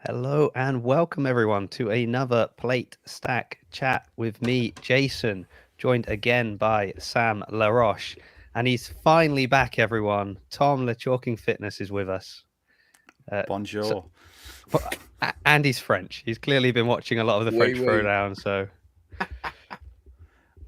Hello and welcome everyone to another Plate Stack chat with me, Jason, joined again by Sam LaRoche. And he's finally back, everyone. Tom Le Chalking Fitness is with us. Bonjour. And he's French. He's clearly been watching a lot of the French Oui. Throwdown, so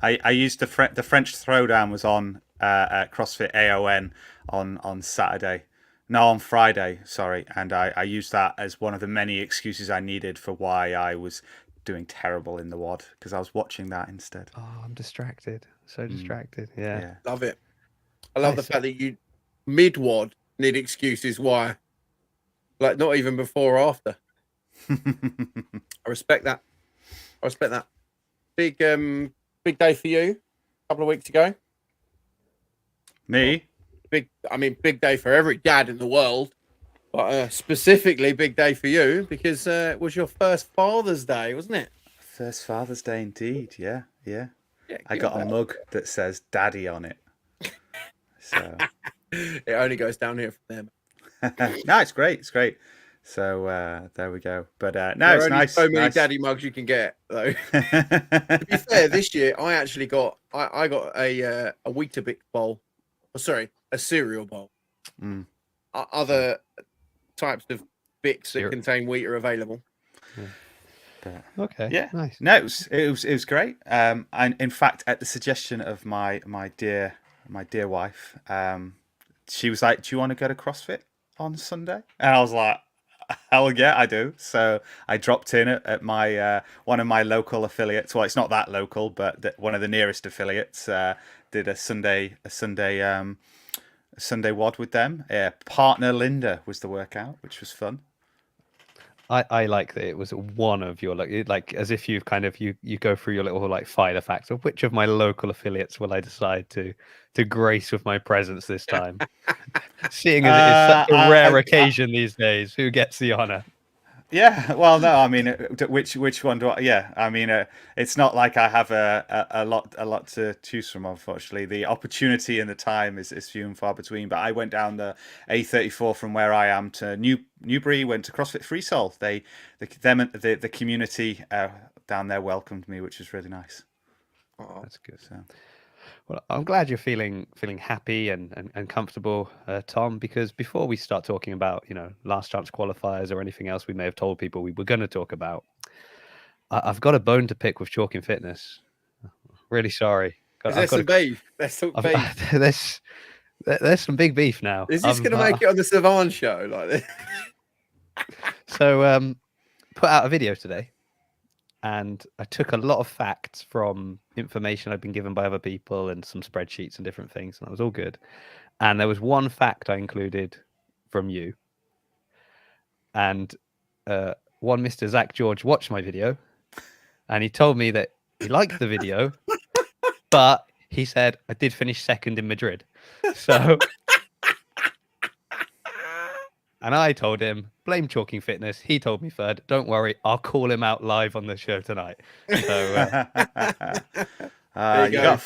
I used the French Throwdown was on at CrossFit AON on Saturday. No, on Friday, sorry. And I used that as one of the many excuses I needed for why I was doing terrible in the WOD, because I was watching that instead. I'm distracted. So distracted. Yeah. Love it. I love the Nice. fact that you mid-wad need excuses why. Like not even before or after. I respect that. Big day for you a couple of weeks ago. Me? Big day for every dad in the world. But specifically big day for you because it was your first Father's Day, wasn't it? First Father's Day indeed, yeah. Yeah, I got a mug that says Daddy on it. So it only goes down here from no, it's great. So there we go. But no, there it's are only nice. so many daddy mugs you can get, though. To be fair, this year I actually got I got a Weetabix bowl. Oh, sorry, a cereal bowl. Other types of bits that contain wheat are available. Okay. Yeah, Nice. No, it was great. And in fact, at the suggestion of my dear wife, she was like, "Do you want to go to CrossFit on Sunday?" And I was like, "Hell yeah, I do." So I dropped in at my one of my local affiliates. Well, it's not that local, but one of the nearest affiliates. Did a Sunday WOD with them. Partner Linda was the workout, which was fun. I like that it was one of your like as if you've kind of you go through your little like filer facts of which of my local affiliates will I decide to grace with my presence this time. Seeing as it is such a rare occasion these days, who gets the honor? Yeah, well, no, I mean, which one do I? Yeah, I mean, it's not like I have a lot to choose from. Unfortunately, the opportunity and the time is few and far between. But I went down the A34 from where I am to Newbury. Went to CrossFit Freesol. The community down there welcomed me, which was really nice. Oh, that's good. So. Well, I'm glad you're feeling happy and comfortable, Tom, because before we start talking about, last chance qualifiers or anything else we may have told people we were going to talk about, I've got a bone to pick with Chalking Fitness. Really sorry. There's some beef. Let's talk beef. There's some big beef now. Is this going to make it on the Savant show like this? So, put out a video today. And I took a lot of facts from information I'd been given by other people and some spreadsheets and different things, and that was all good. And there was one fact I included from you. And one Mr. Zach George watched my video, and he told me that he liked the video, but he said I did finish second in Madrid. So... And I told him, blame Chalking Fitness. He told me third. Don't worry, I'll call him out live on the show tonight. So you got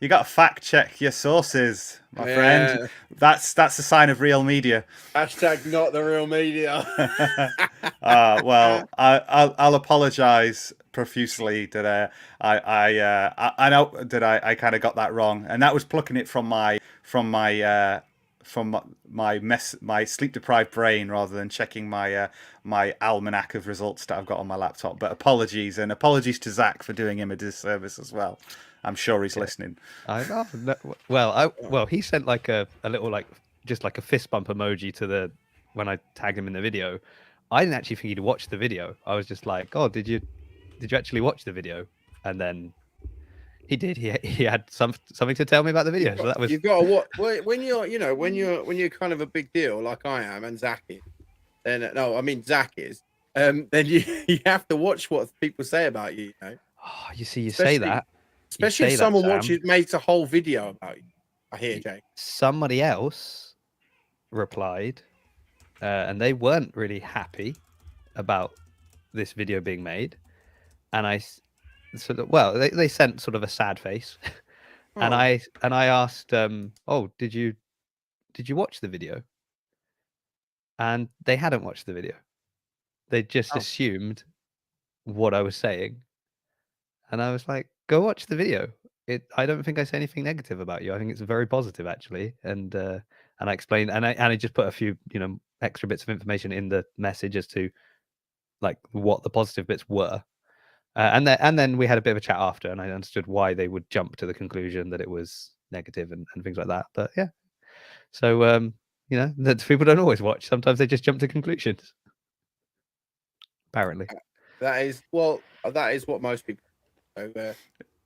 to fact check your sources, my friend. That's a sign of real media. Hashtag not the real media. Well, I'll apologize profusely that I know that I kind of got that wrong, and that was plucking it from my sleep deprived brain rather than checking my my almanac of results that I've got on my laptop. But apologies to Zach for doing him a disservice as well. I'm sure he's listening. I know. Well, he sent like a little just like a fist bump emoji to when I tagged him in the video. I didn't actually think he'd watched the video. I was just like, "Oh, did you actually watch the video?" And then he did. He had something to tell me about the video. So that was. You've got to what when you're kind of a big deal like I am and Zach is. Then Zach is. Then you have to watch what people say about you. You know. Oh, you see, say that. Especially if someone makes a whole video about you. I hear, Jake. Somebody else replied, and they weren't really happy about this video being made, and they sent sort of a sad face, and I asked, "Oh, did you watch the video?" And they hadn't watched the video. they just assumed what I was saying, and I was like, "Go watch the video. I don't think I say anything negative about you. I think it's very positive actually." And I explained, and I just put a few extra bits of information in the message as to like what the positive bits were. And then we had a bit of a chat after, and I understood why they would jump to the conclusion that it was negative and things like that. But yeah, so that people don't always watch. Sometimes they just jump to conclusions. Apparently, that is what most people. So,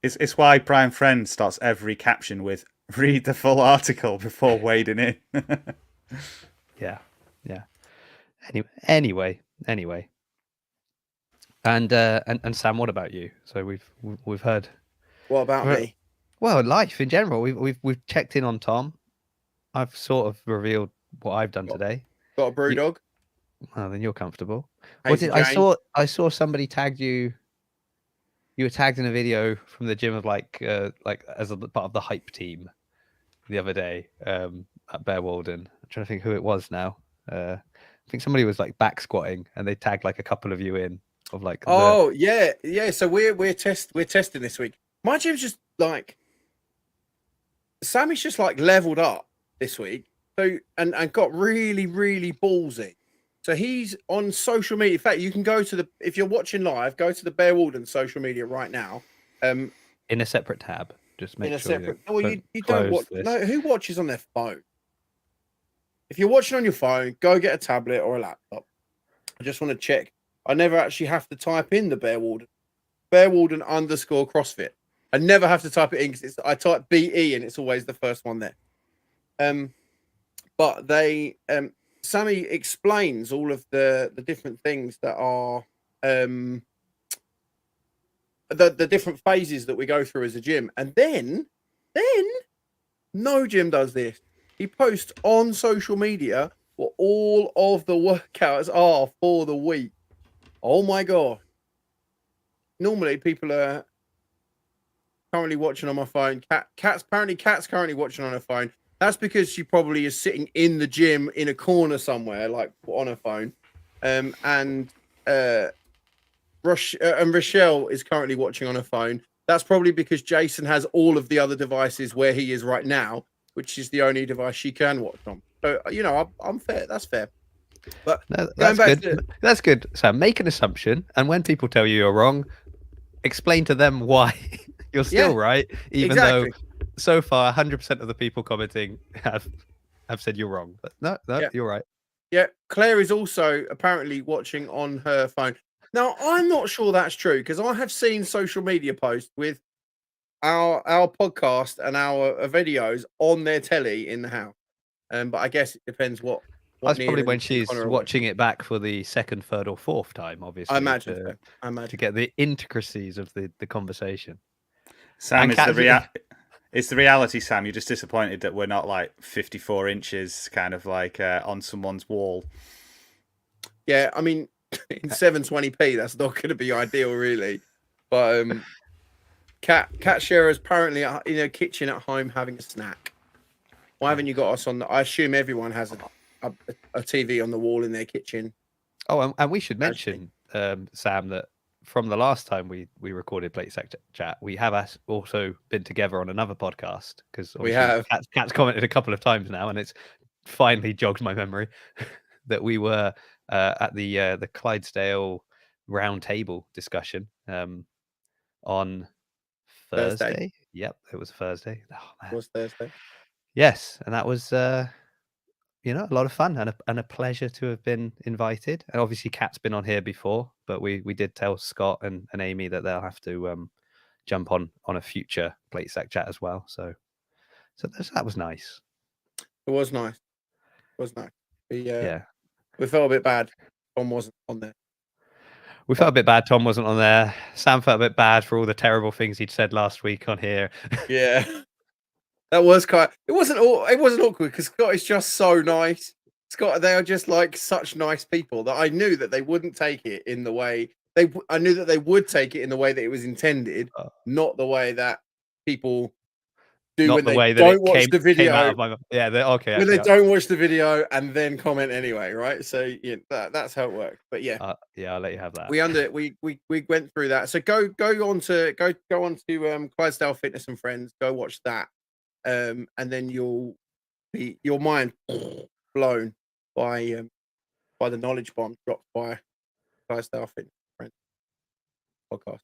it's why Prime Friend starts every caption with "read the full article before wading in." yeah. Anyway. And Sam, what about you? So we've heard. What about me? Well, life in general. We've checked in on Tom. I've sort of revealed what I've done today. Got a brew dog. Well, then you're comfortable. I saw somebody tagged you. You were tagged in a video from the gym of like as a part of the hype team the other day at Bear Walden. I'm trying to think who it was now. I think somebody was like back squatting, and they tagged like a couple of you in of like. Yeah. So we're testing this week. My gym's just like Sammy's just like leveled up this week. So and got really really ballsy. So he's on social media. In fact, you can go to if you're watching live, go to the Bear Walden social media right now. In a separate tab. Just make sure. You don't watch. This. No, who watches on their phone? If you're watching on your phone, go get a tablet or a laptop. I just want to check. I never actually have to type in the Bear Walden _ CrossFit. I never have to type it in because I type BE and it's always the first one there. But they Sammy explains all of the different things that are the different phases that we go through as a gym, and then no gym does this. He posts on social media what all of the workouts are for the week. Oh my god! Normally people are currently watching on my phone. Kat's currently watching on her phone. That's because she probably is sitting in the gym in a corner somewhere, like on her phone. And Rochelle is currently watching on her phone. That's probably because Jason has all of the other devices where he is right now, which is the only device she can watch on. So I'm fair. That's fair. But that's good. That's good. So make an assumption, and when people tell you you're wrong, explain to them why you're still right, even though so far 100% of the people commenting have said you're wrong. But no, you're right. Yeah, Claire is also apparently watching on her phone. Now, I'm not sure that's true because I have seen social media posts with our podcast and our videos on their telly in the house. But I guess it depends what that's probably when she's watching it back for the second, third, or fourth time, obviously. I imagine to get the intricacies of the conversation. Sam, it's the reality, Sam. You're just disappointed that we're not like 54 inches kind of like on someone's wall. Yeah, I mean, in 720p, that's not going to be ideal, really. But Cat Shearer is apparently in her kitchen at home having a snack. Why haven't you got us on? I assume everyone has a TV on the wall in their kitchen. Oh, and we should mention, Sam, that from the last time we recorded Plate Sack Chat, we have also been together on another podcast because we have. Cat's commented a couple of times now, and it's finally jogged my memory that we were at the Clydesdale round table discussion on Thursday. Yep, it was Thursday. Oh, man. It was Thursday. Yes, and that was a lot of fun and a pleasure to have been invited. And obviously, Kat's been on here before, but we did tell Scott and Amy that they'll have to jump on a future Plate Sack Chat as well. So that was nice. It was nice. It was nice. We felt a bit bad. Tom wasn't on there. We felt a bit bad. Tom wasn't on there. Sam felt a bit bad for all the terrible things he'd said last week on here. Yeah. That was it wasn't awkward because Scott is just so nice. Scott, they are just like such nice people that I knew that they wouldn't take it in the way I knew that they would take it in the way that it was intended, not the way that people do Not when the they way that don't it watch came, the video. came out of my mouth. Yeah, okay. When they Actually, don't watch the video and then comment anyway, right? So yeah, that's how it works. But yeah, I'll let you have that. we went through that. So go on to Clydesdale Fitness and Friends. Go watch that, and then your mind blown by the knowledge bomb dropped by Clydesdale Fitness and Friends podcast.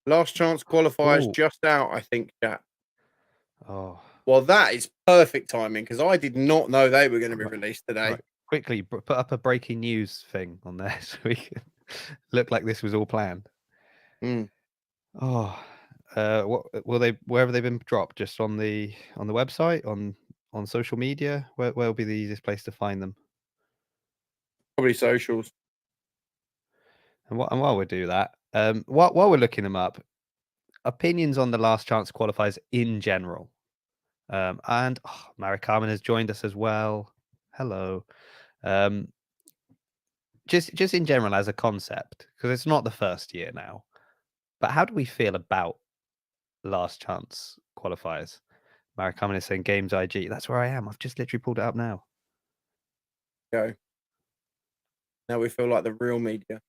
Last chance qualifiers just out, I think, chat. Oh. Well, that is perfect timing because I did not know they were going to be released today. Right. Quickly, put up a breaking news thing on there so we can look like this was all planned. Oh, what will they? Where have they been dropped? Just on the website, on social media. Where will be the easiest place to find them? Probably socials. And while we do that, while we're looking them up, opinions on the last chance qualifiers in general. And Mary Carmen has joined us as well. Hello. Just in general as a concept, because it's not the first year now. But how do we feel about last chance qualifiers? Mary Carmen is saying Games IG. That's where I am. I've just literally pulled it up now. Go. Now we feel like the real media.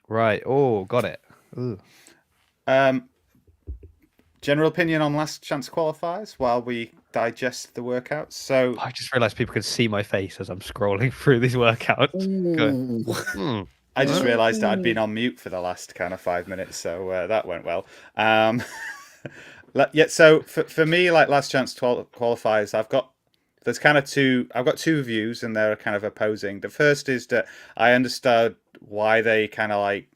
Right. Oh, got it. Ooh. General opinion on last chance qualifiers while we digest the workouts. So I just realized people could see my face as I'm scrolling through these workouts. I just realized that I'd been on mute for the last kind of 5 minutes, so that went well. Yeah, so for me, like last chance qualifiers, I've got two views, and they're kind of opposing. The first is that I understood why they kind of like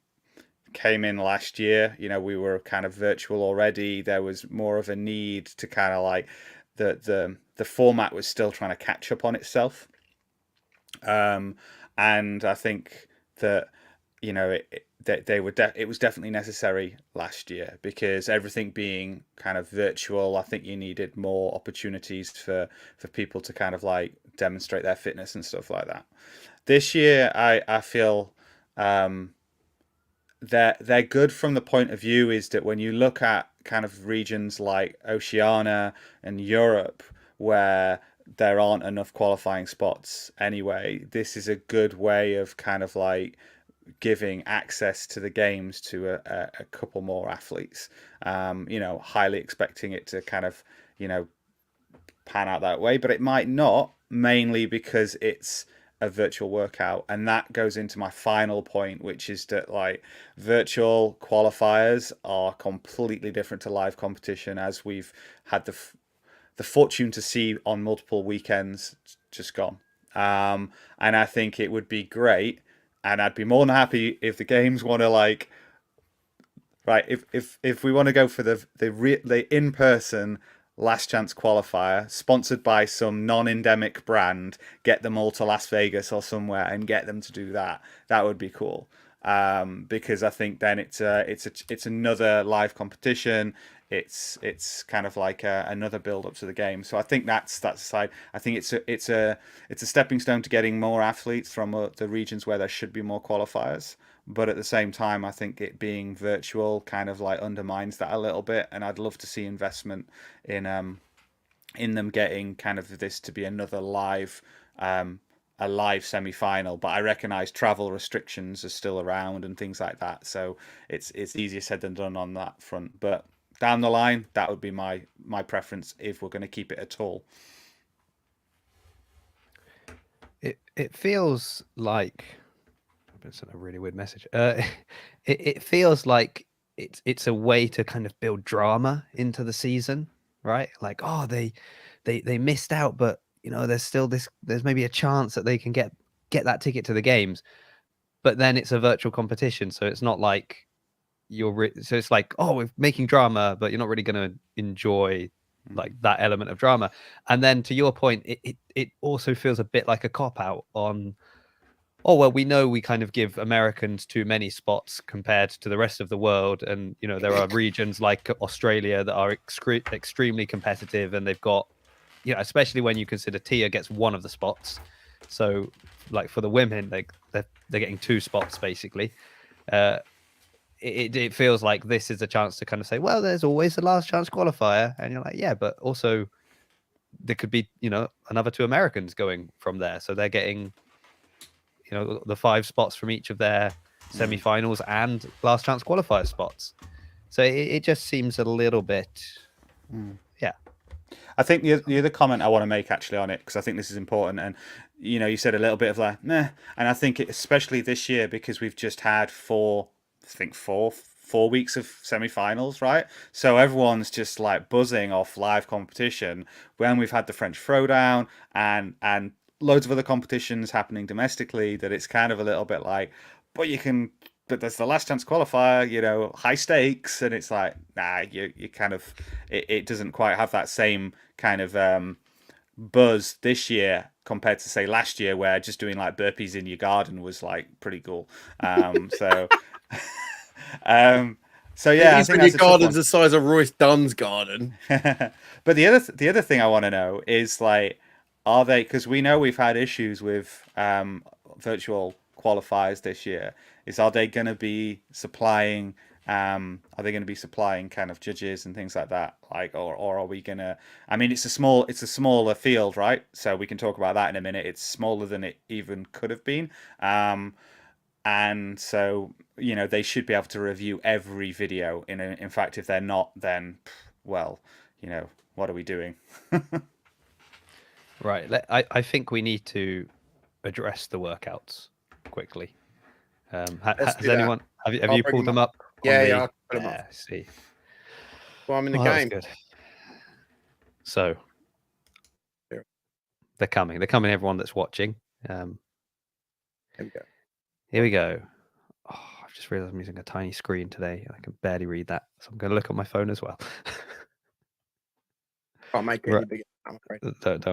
came in last year. You know, we were kind of virtual already. There was more of a need to kind of like the format was still trying to catch up on itself. And I think that, you know, it was definitely necessary last year because everything being kind of virtual, I think you needed more opportunities for people to kind of like demonstrate their fitness and stuff like that. This year, I feel they're good from the point of view is that when you look at kind of regions like Oceania and Europe where there aren't enough qualifying spots anyway, this is a good way of kind of like giving access to the games to a couple more athletes. You know, highly expecting it to kind of, you know, pan out that way, but it might not, mainly because it's a virtual workout. And that goes into my final point, which is that like virtual qualifiers are completely different to live competition, as we've had the fortune to see on multiple weekends just gone. And I think it would be great, and I'd be more than happy if the games want to like, right, if we want to go for the in-person last chance qualifier sponsored by some non-endemic brand, get them all to Las Vegas or somewhere and get them to do that would be cool. Because I think then it's another live competition. It's kind of like another build up to the game. So I think that's the side. I think it's a stepping stone to getting more athletes from the regions where there should be more qualifiers. But at the same time, I think it being virtual kind of like undermines that a little bit, and I'd love to see investment in them getting kind of this to be another live a live semi-final. But I recognise travel restrictions are still around and things like that, so it's easier said than done on that front. But down the line, that would be my preference if we're going to keep it at all. It feels like it's a really weird message. It feels like it's a way to kind of build drama into the season, right? Like, oh, they missed out, but you know, there's still there's maybe a chance that they can get that ticket to the games. But then it's a virtual competition, so it's not like so it's like, oh, we're making drama, but you're not really going to enjoy like that element of drama. And then to your point, it also feels a bit like a cop out on, oh, well, we know we kind of give Americans too many spots compared to the rest of the world. And, you know, there are regions like Australia that are extremely competitive, and they've got, you know, especially when you consider Tia gets one of the spots. So like for the women, they're getting 2 spots basically. it feels like this is a chance to kind of say, well, there's always the last chance qualifier, and you're like, yeah, but also there could be, you know, another 2 Americans going from there, so they're getting, you know, the 5 spots from each of their semi-finals and last chance qualifier spots. So it just seems a little bit, yeah. I think the other comment I want to make actually on it, because I think this is important, and you know, you said a little bit of like, meh, and I think especially this year, because we've just had four weeks of semi-finals, right? So everyone's just like buzzing off live competition when we've had the French Throwdown and loads of other competitions happening domestically, that it's kind of a little bit like, but there's the last chance qualifier, you know, high stakes, and it's like, nah, you kind of, it doesn't quite have that same kind of buzz this year compared to say last year, where just doing like burpees in your garden was like pretty cool. So yeah, I think your that's a tough garden's one. the size of Royce Dunn's garden. But the other thing I want to know is like, are they, because we know we've had issues with virtual qualifiers this year, are they going to be supplying kind of judges and things like that, like, or are we gonna, I mean, it's a smaller field, right? So we can talk about that in a minute. It's smaller than it even could have been, and so, you know, they should be able to review every video. In fact, if they're not, then, well, you know, what are we doing? Right. I think we need to address the workouts quickly. Has anyone, have you pulled them up? Yeah, I'll put them up. See. Well, I'm in the game. That's good. So Here. they're coming, everyone that's watching. Here we go. Here we go. Oh, I've just realized I'm using a tiny screen today. I can barely read that, so I'm going to look at my phone as well. Can't make it any bigger, I'm afraid. Don't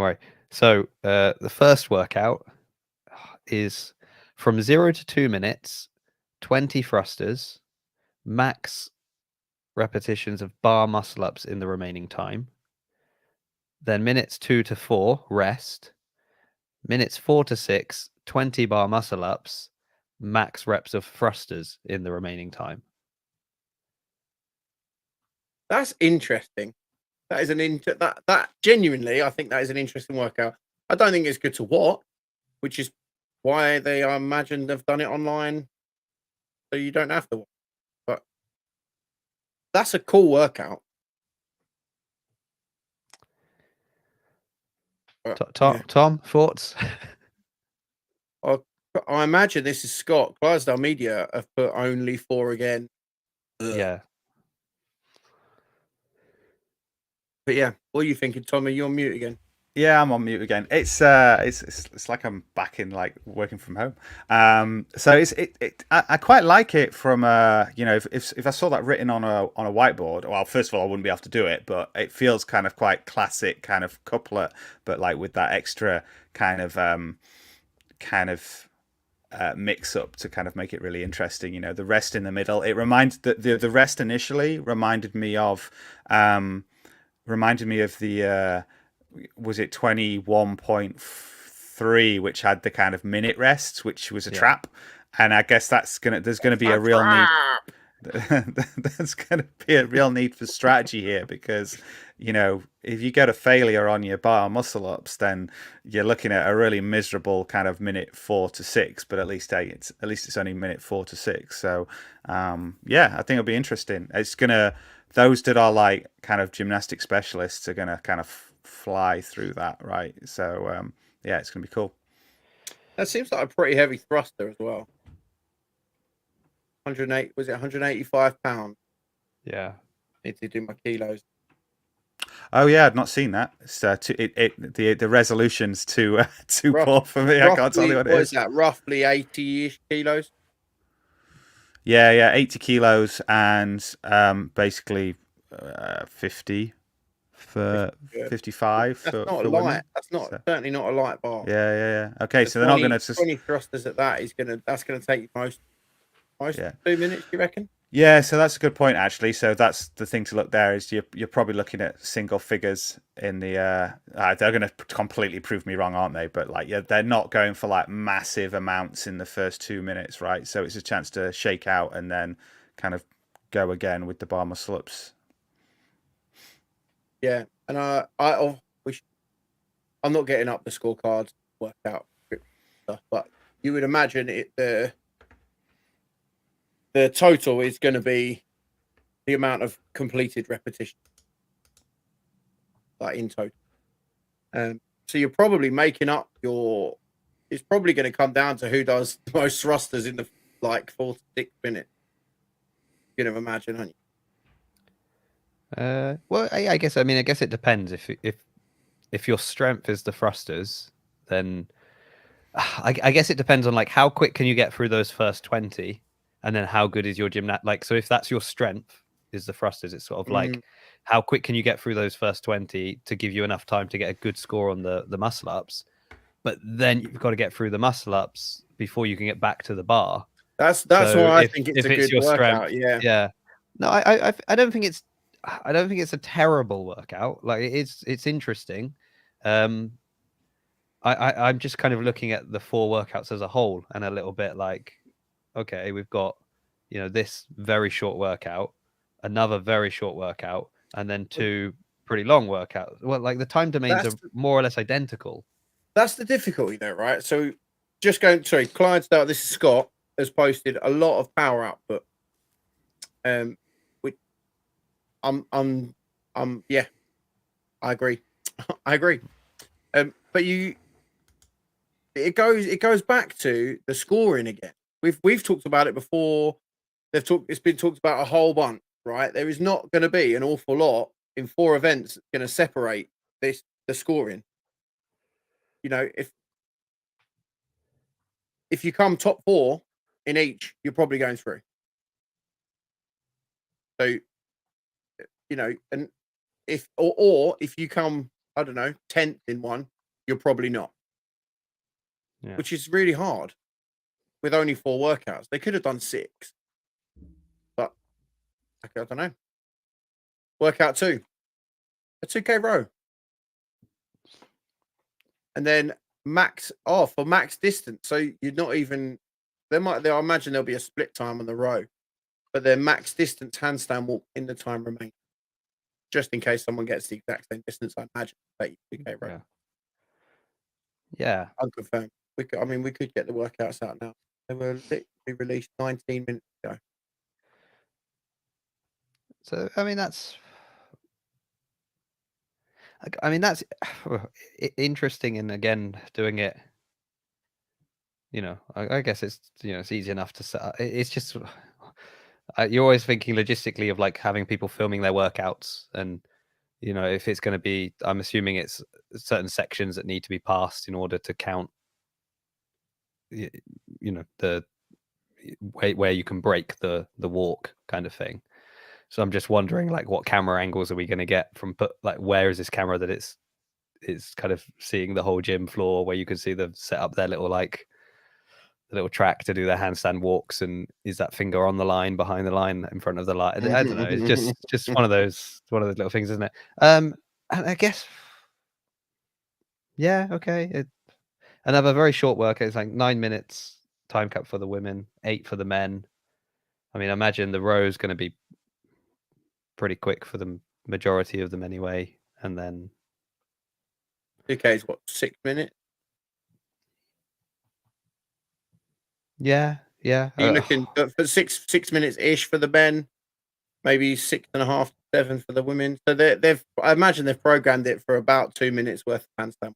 worry. So the first workout is from 0 to 2 minutes, 20 thrusters, max repetitions of bar muscle ups in the remaining time. Then minutes 2 to 4, rest. Minutes 4 to 6, 20 bar muscle ups, max reps of thrusters in the remaining time. That's interesting. That is that genuinely, I think that is an interesting workout. I don't think it's good to watch, which is why they, I imagine, have done it online, so you don't have to watch. But that's a cool workout. Tom, thoughts? I imagine this is Scott. Clydesdale Media have put only 4 again. Ugh. Yeah. But yeah, what are you thinking, Tommy? You're on mute again. Yeah, I'm on mute again. It's like I'm back in like working from home. So I quite like it from you know, if I saw that written on a whiteboard, well, first of all, I wouldn't be able to do it, but it feels kind of quite classic kind of couplet, but like with that extra kind of mix up to kind of make it really interesting. You know, the rest in the middle. It reminds the rest initially reminded me of the was it 21.3, which had the kind of minute rests, which was a trap, and I guess there's gonna be a real need. There's going to be a real need for strategy here, because, you know, if you get a failure on your bar muscle ups, then you're looking at a really miserable kind of minute 4 to 6. But at least it's only minute 4 to 6. So yeah, I think it'll be interesting. Those that are like kind of gymnastic specialists are gonna kind of fly through that, right? So yeah, it's gonna be cool. That seems like a pretty heavy thruster as well. 108, was it 185 pounds? Yeah. Need to do my kilos. Oh yeah, I'd not seen that. It's the resolution's too poor for me. I can't tell you what it is. What is that? Roughly 80-ish kilos. Yeah, 80 kilos and basically 50 for 55. That's for not for light. women. That's not certainly not a light bar. Yeah. Okay, so they're not going to 20 thrusters at that is that's gonna take you most 2 minutes, you reckon? Yeah, so that's a good point actually. So that's the thing to look there, is you're probably looking at single figures in the they're going to completely prove me wrong, aren't they? But like, yeah, they're not going for like massive amounts in the first 2 minutes, right? So it's a chance to shake out and then kind of go again with the bar muscle ups. Yeah, and I'm not getting up the scorecards workout stuff, but you would imagine the total is going to be the amount of completed repetitions, like in total. So you're probably making up your. It's probably going to come down to who does the most thrusters in the 4 to 6 minutes. You can imagine, aren't you? Well, I guess it depends. If your strength is the thrusters, then I guess it depends on like how quick can you get through those first 20, and then how good is your gymnast. Like, so if that's your strength is the thrusters, it's sort of like how quick can you get through those first 20 to give you enough time to get a good score on the muscle ups. But then you've got to get through the muscle ups before you can get back to the bar. That's why I think it's a good workout. Strength, yeah. No, I don't think it's a terrible workout. Like it's interesting. I'm just kind of looking at the 4 workouts as a whole and a little bit like, okay, we've got, this very short workout, another very short workout, and then 2 pretty long workouts. Well, like the time domains are more or less identical. That's the difficulty there, right? So just going, sorry, Clydesdale, this is Scott, has posted a lot of power output. Which yeah, I agree. I agree. But it goes back to the scoring again. We've talked about it before. It's been talked about a whole bunch, right? There is not going to be an awful lot in 4 events going to separate the scoring. If you come top 4 in each, you're probably going through. So, and if you come, I don't know, 10th in one, you're probably not. Yeah. Which is really hard with only 4 workouts. They could have done 6, but I don't know. Workout 2, a 2K row, and then for max distance. So you're not even. I imagine there'll be a split time on the row, but their max distance handstand walk in the time remains, just in case someone gets the exact same distance. I imagine 2K row. Yeah, unconfirmed. We could get the workouts out now. They were literally released 19 minutes ago. So that's interesting, and again, doing it. I guess it's it's easy enough to set up. It's just you're always thinking logistically of like having people filming their workouts, and if it's going to be, I'm assuming it's certain sections that need to be passed in order to count. The where you can break the walk kind of thing. So I'm just wondering, like, what camera angles are we going to get from where is this camera that it's kind of seeing the whole gym floor, where you can see them set up their little track to do their handstand walks, and is that finger on the line, behind the line, in front of the line? I don't know. It's just one of those little things, isn't it? And I guess, yeah, okay. Another very short workout. It's like 9 minutes time cap for the women, 8 for the men. I mean, I imagine the row is going to be pretty quick for the majority of them anyway, and then 2K is what, 6 minutes? Yeah. Are you looking for 6 minutes ish for the men, maybe 6.5, 7 for the women? So I imagine they've programmed it for about 2 minutes worth of handstand.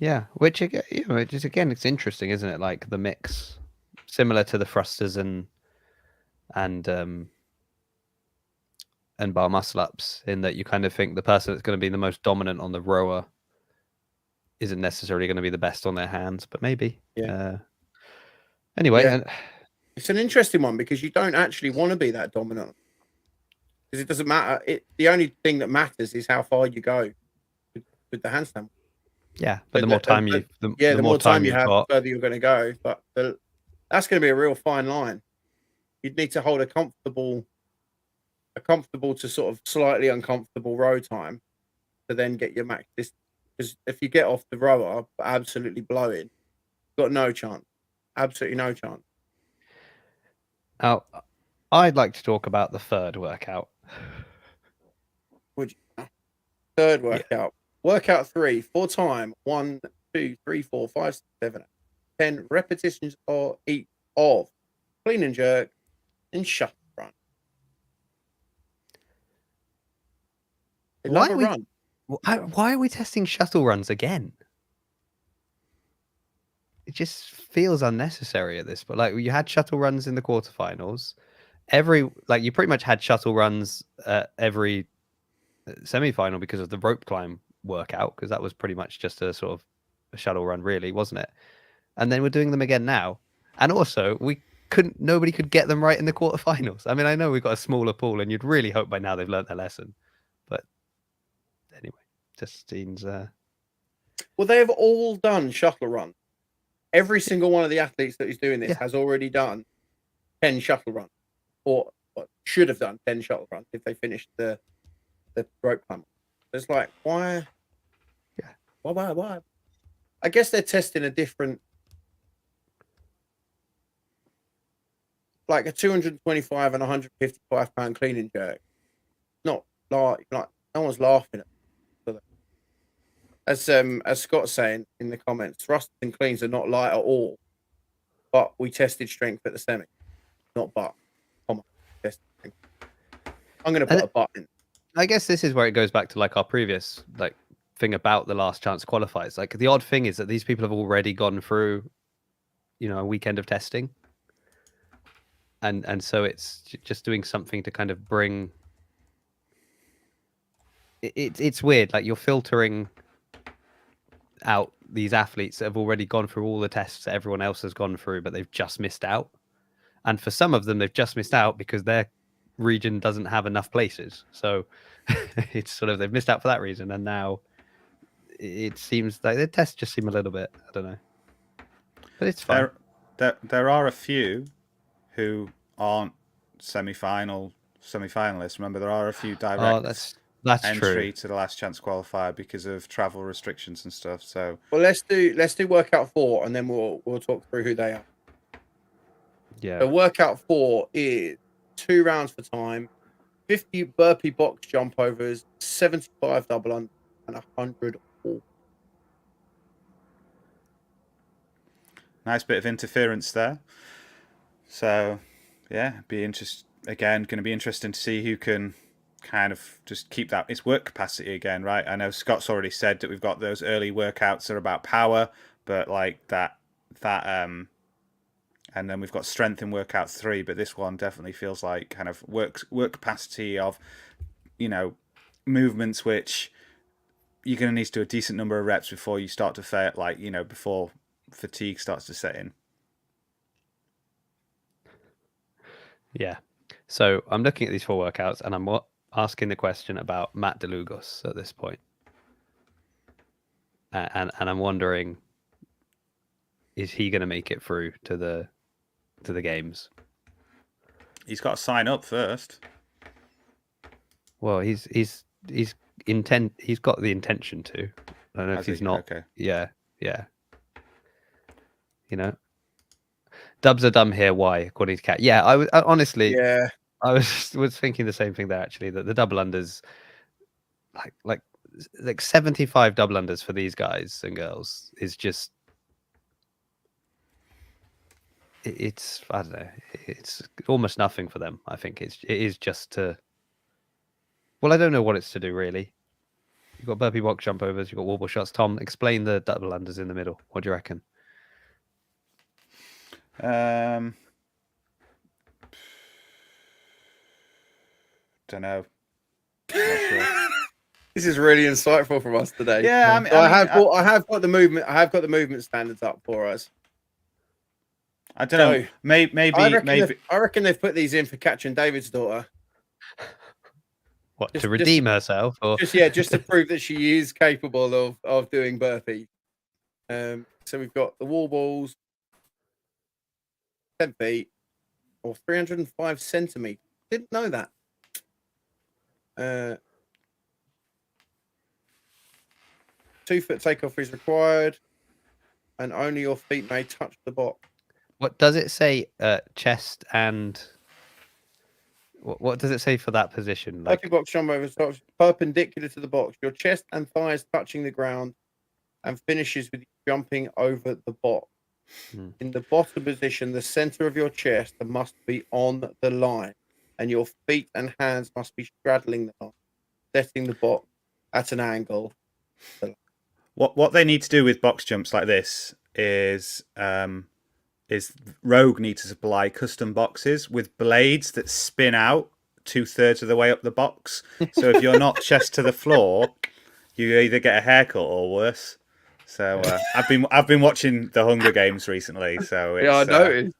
Yeah, which again, it's interesting, isn't it? Like the mix, similar to the thrusters and bar muscle ups, in that you kind of think the person that's going to be the most dominant on the rower isn't necessarily going to be the best on their hands, but maybe. Yeah. Anyway, it's an interesting one because you don't actually want to be that dominant, because it doesn't matter. The only thing that matters is how far you go with the handstand. Yeah, but the more time you, the more time you have, the further you're going to go. But that's going to be a real fine line. You'd need to hold a comfortable to sort of slightly uncomfortable row time to then get your max distance. Because if you get off the rower absolutely blowing, you've got no chance. Absolutely no chance. Now, I'd like to talk about the third workout. Would you? Third Yeah. workout. Workout 3, 4 time, 1, 2, 3, 4, 5, 6, 7, 10 repetitions or each of clean and jerk and shuttle run. They love a run. Why are we testing shuttle runs again? It just feels unnecessary at this. But like, you had shuttle runs in the quarterfinals. You pretty much had shuttle runs at every semi-final because of the rope climb workout, because that was pretty much just a sort of a shuttle run, really, wasn't it? And then we're doing them again now. And also, nobody could get them right in the quarterfinals. I mean, I know we've got a smaller pool, and you'd really hope by now they've learnt their lesson. But anyway, just seems. Well, they have all done shuttle run. Every single one of the athletes that is doing this has already done 10 shuttle runs, or should have done 10 shuttle runs if they finished the rope climb. It's like, why? Yeah. Why? I guess they're testing a different, like a 225 and 155 pound clean and jerk. Not like no one's laughing at it. As Scott's saying in the comments, thrusters and cleans are not light at all. But we tested strength at the semi, not but. Tested strength. I'm going to put a but in. I guess this is where it goes back to like our previous thing about the last chance qualifiers. Like, the odd thing is that these people have already gone through, a weekend of testing, and so it's just doing something to kind of bring. It's weird. Like, you're filtering out these athletes that have already gone through all the tests that everyone else has gone through, but they've just missed out. And for some of them, they've just missed out because their region doesn't have enough places. So it's sort of, they've missed out for that reason. And now it seems like the tests just seem a little bit, I don't know. But it's fine. There are a few who aren't semi-finalists. Remember, there are a few direct that's entry true. to the last chance qualifier because of travel restrictions and stuff. So, well, let's do workout 4, and then we'll talk through who they are. Yeah. So workout 4 is 2 rounds for time, 50 burpee box jump overs, 75 double under, and 100 all. Nice bit of interference there. So, yeah, going to be interesting to see who can kind of just keep that. It's work capacity again, right? I know Scott's already said that we've got those early workouts that are about power, but like that and then we've got strength in workout 3, but this one definitely feels like kind of work capacity of, movements which you're going to need to do a decent number of reps before you start to fail, before fatigue starts to set in. Yeah. So I'm looking at these 4 workouts, and I'm asking the question about Matt DeLugos at this point. And I'm wondering, is he going to make it through to the games? He's got to sign up first. Well, he's got the intention to. I don't know if he's not. Okay. Yeah. Dubs are dumb here. Why, according to Cat? Yeah, I honestly. Yeah. I was thinking the same thing there, actually, that the double unders, like 75 double unders for these guys and girls is just, it's, I don't know, it's almost nothing for them. I think it is just to, well, I don't know what it's to do, really. You've got burpee box jump overs, you've got wobble shots. Tom, explain the double unders in the middle. What do you reckon? Don't know. Not sure. This is really insightful from us today. Yeah, I have got the movement. I have got the movement standards up for us. I don't know. Maybe. I reckon they've put these in for catching David's daughter. What, to redeem herself, or just to prove that she is capable of doing burpees. So we've got the wall balls, 10 feet or 305 centimeters. Didn't know that. 2 foot takeoff is required, and only your feet may touch the box. What does it say? Chest and what does it say for that position? Like box jump over stops perpendicular to the box, your chest and thighs touching the ground, and finishes with you jumping over the box. In the bottom position, the center of your chest must be on the line, and your feet and hands must be straddling the line, setting the box at an angle. What they need to do with box jumps like this is Rogue need to supply custom boxes with blades that spin out 2/3 of the way up the box. So if you're not chest to the floor, you either get a haircut or worse. So I've been watching the Hunger Games recently. So it's, yeah, I noticed.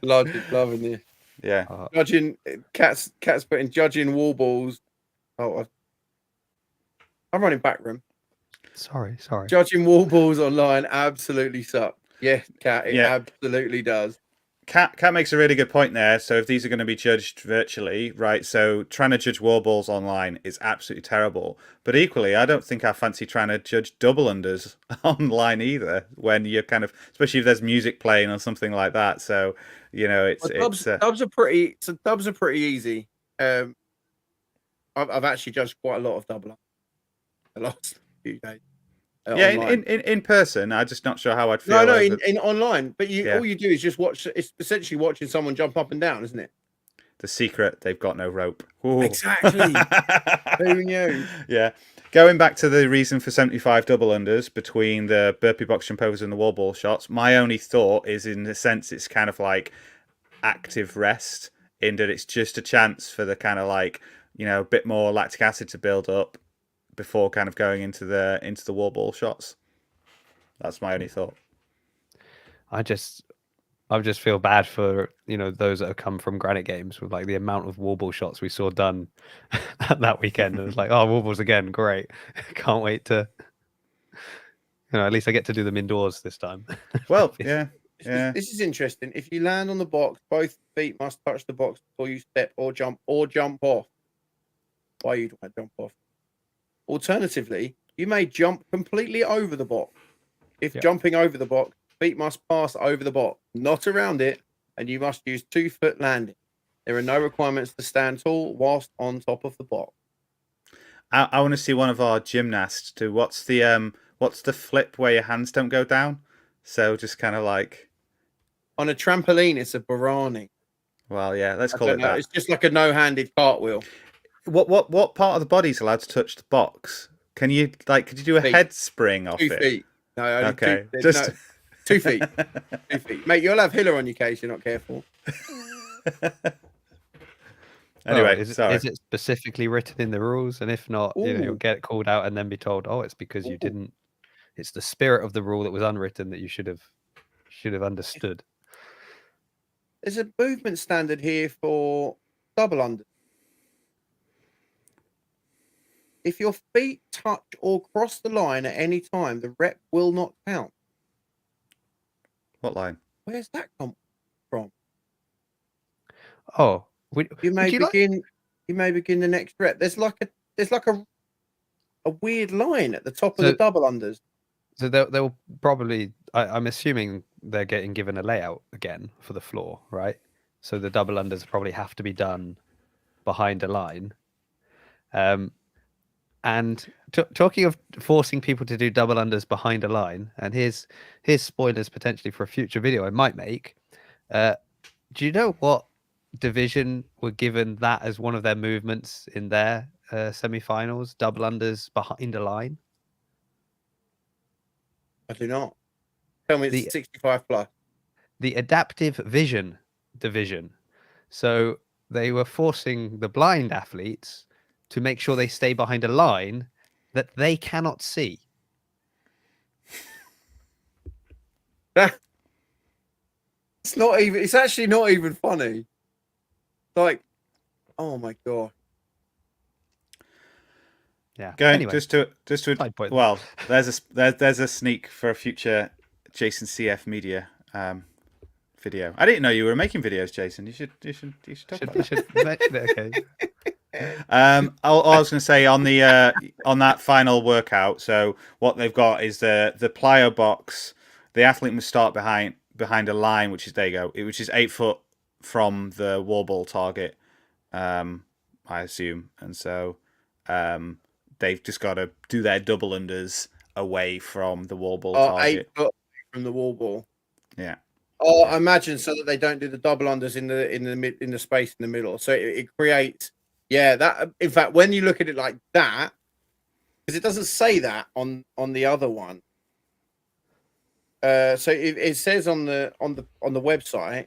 Logic, loving this. Yeah. Judging cats putting judging wall balls. Oh, I'm running back room. Sorry. Judging wall balls online absolutely suck. Yeah, Cat, it absolutely does. Cat makes a really good point there. So if these are going to be judged virtually, right? So trying to judge wall balls online is absolutely terrible. But equally, I don't think I fancy trying to judge double unders online either. When you're kind of, especially if there's music playing or something like that. So you know, dubs are pretty. So dubs are pretty easy. I've actually judged quite a lot of double the last few days. In person, I'm just not sure how I'd feel. No, in online. But all you do is just watch. It's essentially watching someone jump up and down, isn't it? The secret, they've got no rope. Ooh. Exactly. Who knew? Yeah. Going back to the reason for 75 double unders between the burpee box jump overs and the wall ball shots, my only thought is, in a sense, it's kind of like active rest, in that it's just a chance for the kind of like, you know, a bit more lactic acid to build up before kind of going into the wall ball shots. That's my only thought. I just feel bad for, you know, those that have come from Granite Games with like the amount of wall ball shots we saw done that weekend. And it's like, oh, wall balls again, great. Can't wait to, you know, at least I get to do them indoors this time. Well, yeah. This is interesting. If you land on the box, both feet must touch the box before you step or jump off. Why you'd want to jump off? Alternatively, you may jump completely over the box. If jumping over the box, feet must pass over the box, not around it, and you must use 2-foot landing. There are no requirements to stand tall whilst on top of the box. I want to see one of our gymnasts do what's the flip where your hands don't go down? So just kind of like on a trampoline, it's a Barani. Well, yeah, let's call it that. It's just like a no-handed cartwheel. What part of the body's allowed to touch the box? Could you do a head spring off 2 it? feet. No, okay. 2 feet. 2 feet. Mate, you'll have Hiller on your case, you're not careful. Anyway, is it specifically written in the rules? And if not, you know, you'll get called out and then be told, oh, it's because you didn't. It's the spirit of the rule that was unwritten that you should have understood. There's a movement standard here for double under. If your feet touch or cross the line at any time, the rep will not count. What line? Where's that come from? Oh, you may begin the next rep. There's like a weird line at the top of the double unders. So they'll probably. I'm assuming they're getting given a layout again for the floor, right? So the double unders probably have to be done behind a line. And talking of forcing people to do double unders behind a line, and here's spoilers potentially for a future video I might make. Do you know what division were given that as one of their movements in their semi-finals? Double unders behind a line. I do not. Tell me it's 65 plus. The adaptive vision division. So they were forcing the blind athletes to make sure they stay behind a line that they cannot see. It's actually not even funny. Like, oh my god. Yeah. Going anyway, just to well, there's a sneak for a future Jason CF Media video. I didn't know you were making videos, Jason. You should talk about that. Okay. I was going to say on the on that final workout. So what they've got is the plyo box. The athlete must start behind behind a line, which is, there you go, which is 8 foot from the wall ball target, I assume. And so they've just got to do their double unders away from the wall ball target. 8 foot from the wall ball. Yeah. Oh, I imagine so that they don't do the double unders in the space in the middle. So it creates, that. In fact, when you look at it like that, because it doesn't say that on the other one. So it says on the website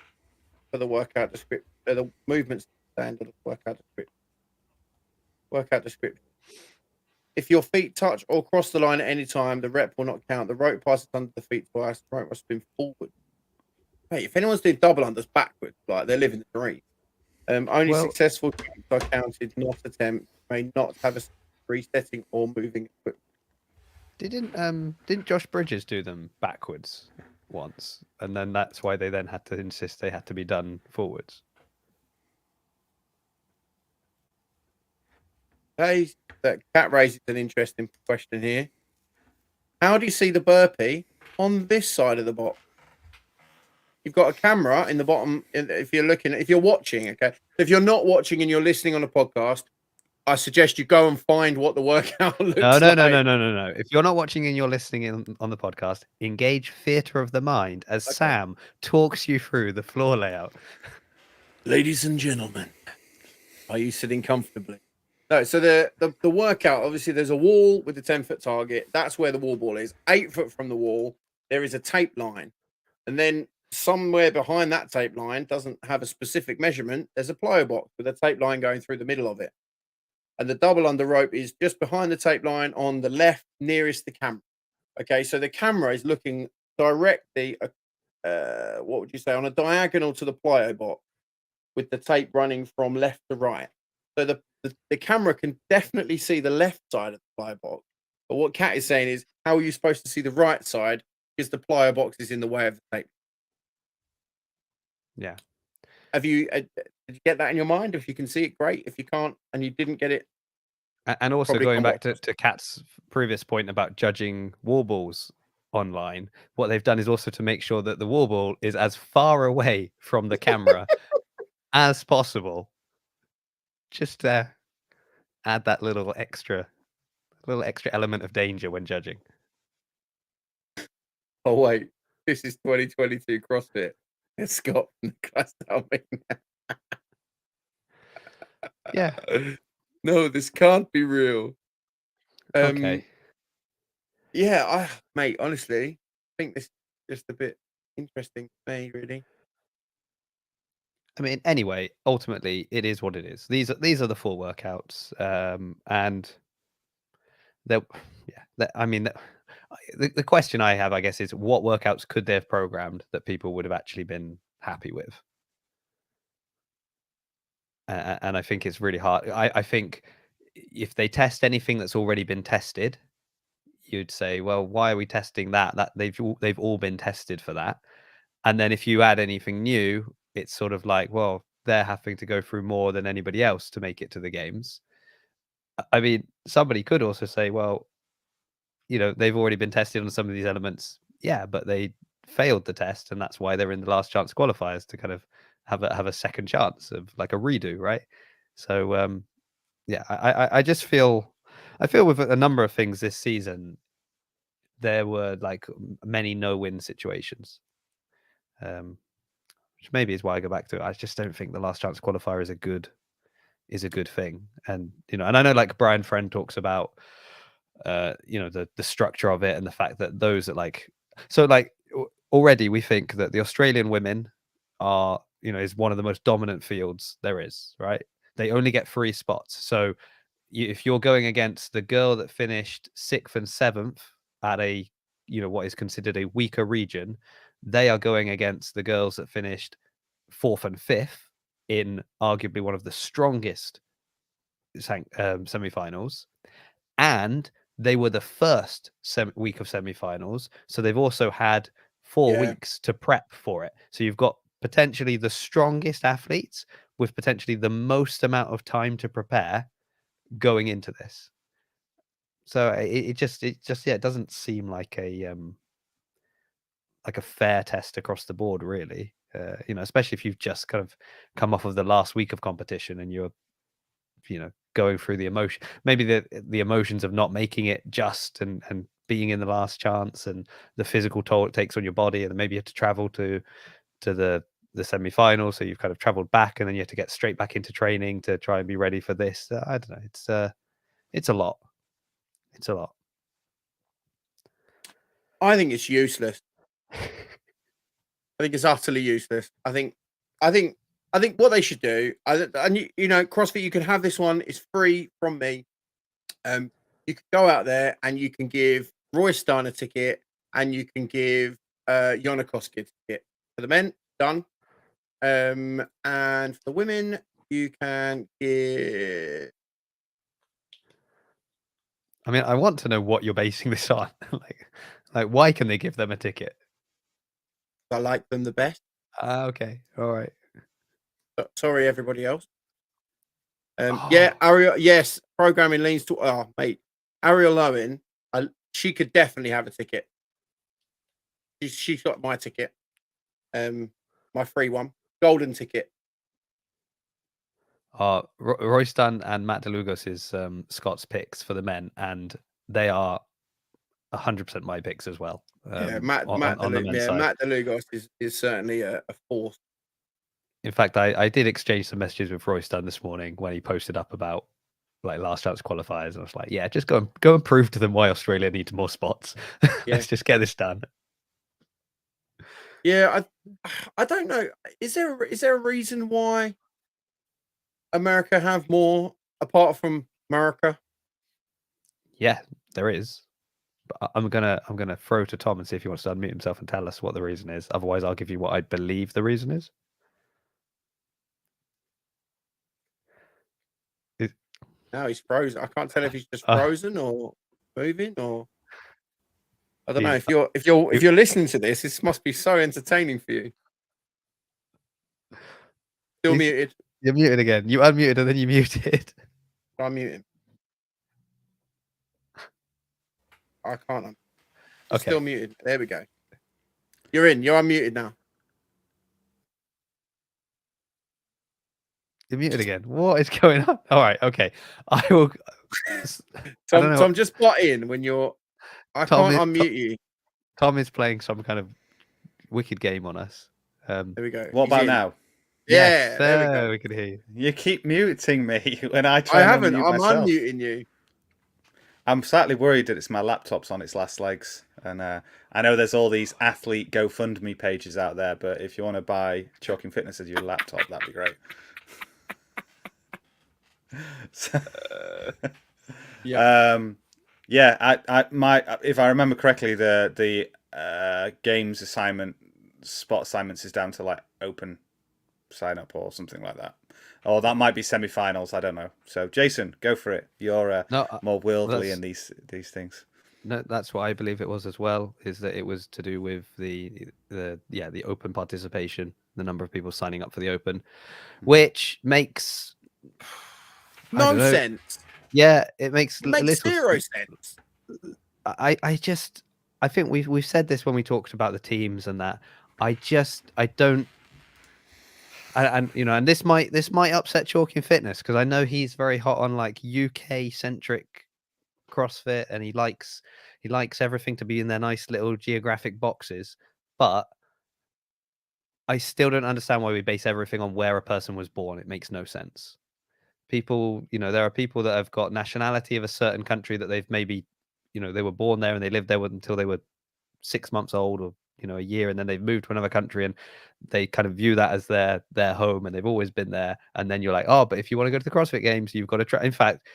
for the workout description, the movement standard workout description. If your feet touch or cross the line at any time, the rep will not count. The rope passes under the feet twice. The rope must spin forward. Hey, if anyone's doing double unders backwards, like they're living the dream. Only successful attempts are counted, not attempts. May not have a resetting or moving equipment. Didn't Josh Bridges do them backwards once, and then that's why they then had to insist they had to be done forwards? Hey, that Cat raises an interesting question here. How do you see the burpee on this side of the box? You've got a camera in the bottom. If you're watching, okay. If you're not watching and you're listening on a podcast, I suggest you go and find what the workout looks like. No. If you're not watching and you're listening on the podcast, engage theatre of the mind as Sam talks you through the floor layout. Ladies and gentlemen, are you sitting comfortably? No, so the workout, obviously there's a wall with a 10-foot target. That's where the wall ball is. 8 foot from the wall, there is a tape line. And then somewhere behind that tape line, doesn't have a specific measurement, there's a plyo box with a tape line going through the middle of it. And the double under rope is just behind the tape line on the left nearest the camera. Okay, so the camera is looking directly, what would you say, on a diagonal to the plyo box with the tape running from left to right. So the camera can definitely see the left side of the plyo box. But what Kat is saying is, how are you supposed to see the right side because the plyo box is in the way of the tape? Yeah. Have you did you get that in your mind? If you can see it, great. If you can't and you didn't get it, and also going back to Kat's previous point about judging wall balls online, what they've done is also to make sure that the wall ball is as far away from the camera as possible. Just add that little extra element of danger when judging. Oh wait, this is 2022 CrossFit. It's Scott from the class tell me. Yeah. No, this can't be real. Okay. Yeah, mate, honestly, I think this is just a bit interesting to me, really. I mean, anyway, ultimately, it is what it is. These are the full workouts, and the question I have, I guess, is what workouts could they have programmed that people would have actually been happy with? And I think it's really hard. I think if they test anything that's already been tested, you'd say, well, why are we testing that? That they've all been tested for that. And then if you add anything new, it's sort of like, well, they're having to go through more than anybody else to make it to the games. I mean, somebody could also say, well, they've already been tested on some of these elements. Yeah, but they failed the test, and that's why they're in the last chance qualifiers to kind of have a second chance of like a redo, right? So yeah, I just feel with a number of things this season, there were like many no-win situations. Which maybe is why I go back to it. I just don't think the last chance qualifier is a good thing. And and I know like Brian Friend talks about the structure of it and the fact that those that already we think that the Australian women are is one of the most dominant fields there is, right? They only get 3 spots. So if you're going against the girl that finished 6th and 7th at a what is considered a weaker region, they are going against the girls that finished 4th and 5th in arguably one of the strongest semi-finals, and they were the first week of semi-finals, so they've also had 4 weeks to prep for it. So you've got potentially the strongest athletes with potentially the most amount of time to prepare going into this. So it just it doesn't seem like a like a fair test across the board, really. You know, especially if you've just kind of come off of the last week of competition and you're, you know, going through the emotion, maybe the emotions of not making it just and being in the last chance and the physical toll it takes on your body, and then maybe you have to travel to the semi-final, so you've kind of traveled back and then you have to get straight back into training to try and be ready for this. I don't know, it's a lot. It's a lot. I think it's useless. I think it's utterly useless. I think what they should do, and you know, CrossFit, you can have this one. It's free from me. You can go out there and you can give Roy Stein a ticket, and you can give Yonakoski a ticket. For the men, done. And for the women, you can give. I mean, I want to know what you're basing this on. like why can they give them a ticket? I like them the best. Okay, all right. But sorry, everybody else. Yeah, Ariel. Yes, programming leans to. Oh, mate, Ariel Owen. She could definitely have a ticket. She's got my ticket. My free one, golden ticket. Royston and Matt DeLugos is Scott's picks for the men, and they are 100% my picks as well. Yeah, Matt DeLugos is certainly a force. In fact, I did exchange some messages with Royston this morning when he posted up about like last chance qualifiers, and I was like, yeah, just go and prove to them why Australia needs more spots. Yeah. Let's just get this done. Yeah, I don't know. Is there a reason why America have more apart from America? Yeah, there is. But I'm gonna throw to Tom and see if he wants to unmute himself and tell us what the reason is. Otherwise, I'll give you what I believe the reason is. No, he's frozen. I can't tell if he's just frozen or moving, or I don't know. If you're listening to this must be so entertaining for you. Still muted. You're muted again. You unmuted and then you muted. I'm muting. I can't. I'm still muted. There we go. You're in. You're unmuted now. You're muted again. What is going on? All right. Okay. I will. Tom, just butt in when you're. I can't unmute you. Tom is playing some kind of wicked game on us. There we go. What about now? Yeah, yes, there we go. We can hear you. You keep muting me when I try. I haven't. I'm myself. unmuting you. I'm slightly worried that it's my laptop's on its last legs, and I know there's all these athlete GoFundMe pages out there, but if you want to buy Chalking Fitness as your laptop, that'd be great. So, yeah. If I remember correctly, the games spot assignments is down to like open sign up or something like that. Or that might be semi-finals. I don't know. So, Jason, go for it. You're more worldly in these things. No, that's what I believe it was as well. Is that it was to do with the open participation, the number of people signing up for the open, which makes no sense. Yeah, it makes zero sense. I think we've said this when we talked about the teams and that. I don't. And you know, and this might upset Chalking Fitness because I know he's very hot on like UK centric CrossFit, and he likes everything to be in their nice little geographic boxes. But I still don't understand why we base everything on where a person was born. It makes no sense. People, you know, there are people that have got nationality of a certain country that they've maybe, you know, they were born there and they lived there until they were 6 months old, or you know, a year, and then they've moved to another country and they kind of view that as their home and they've always been there. And then you're like, oh, but if you want to go to the CrossFit Games, you've got to try. In fact,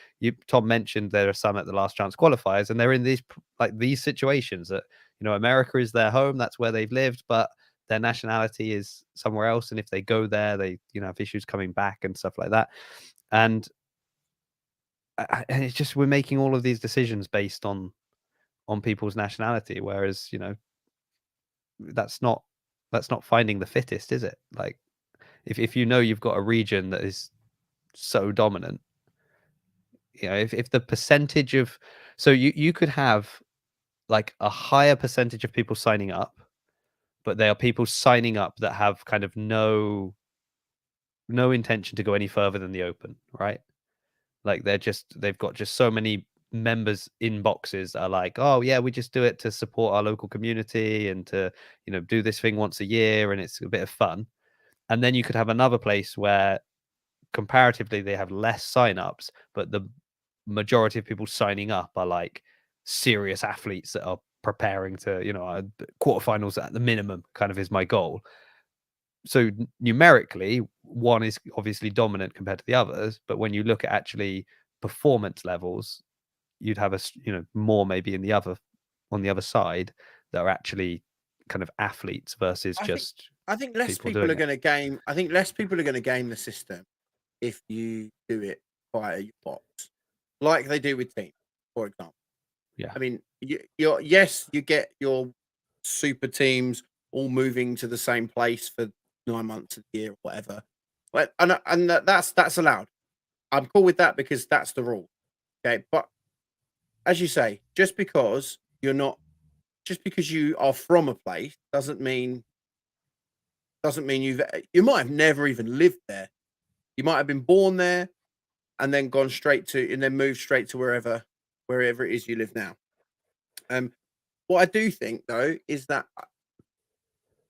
Tom mentioned there are some at the last chance qualifiers, and they're in these situations that, you know, America is their home, that's where they've lived, but their nationality is somewhere else, and if they go there, they, you know, have issues coming back and stuff like that. And it's just, we're making all of these decisions based on people's nationality, whereas, you know, that's not finding the fittest, is it? Like, if you know you've got a region that is so dominant, you know, if the percentage of, so you could have like a higher percentage of people signing up, but they are people signing up that have kind of no intention to go any further than the Open, right? Like they've got just so many members in boxes that are like, oh yeah, we just do it to support our local community and to, you know, do this thing once a year and it's a bit of fun. And then you could have another place where comparatively they have less signups, but the majority of people signing up are like serious athletes that are preparing to, you know, quarterfinals at the minimum kind of is my goal. So numerically, one is obviously dominant compared to the others, but when you look at actually performance levels, you'd have you know, more maybe on the other side that are actually kind of athletes versus I think less people are going to game. I think less people are going to game the system if you do it via your box, like they do with teams, for example. Yeah. I mean, you get your super teams all moving to the same place for 9 months a year or whatever, but and that's allowed. I'm cool with that because that's the rule. Okay, but as you say, just because you are from a place doesn't mean you might have never even lived there. You might have been born there and then moved straight to wherever it is you live now. What I do think though is that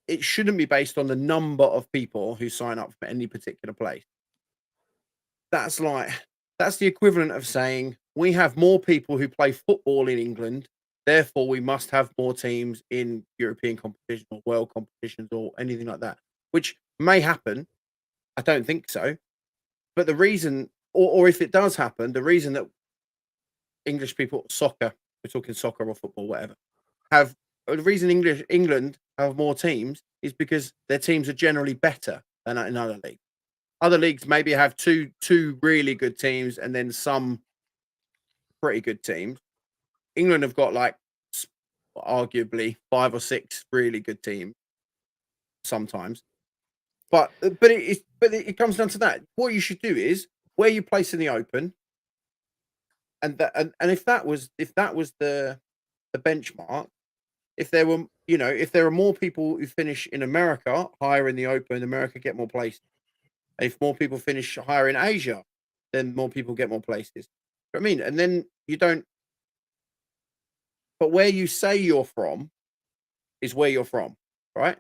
it shouldn't be based on the number of people who sign up for any particular place. That's the equivalent of saying we have more people who play football in England, therefore we must have more teams in European competition or world competitions or anything like that, which may happen. I don't think so. But the reason, or if it does happen, the reason that English people, we're talking soccer or football, whatever, the reason England have more teams is because their teams are generally better than in other leagues. Other leagues maybe have two really good teams and then some pretty good teams. England have got like arguably 5 or 6 really good teams sometimes. But it comes down to that. What you should do is where you place in the Open, and if that was the benchmark, if there are more people who finish in America higher in the Open, America get more places. If more people finish higher in Asia, then more people get more places. I mean, and then you don't. But where you say you're from is where you're from, right?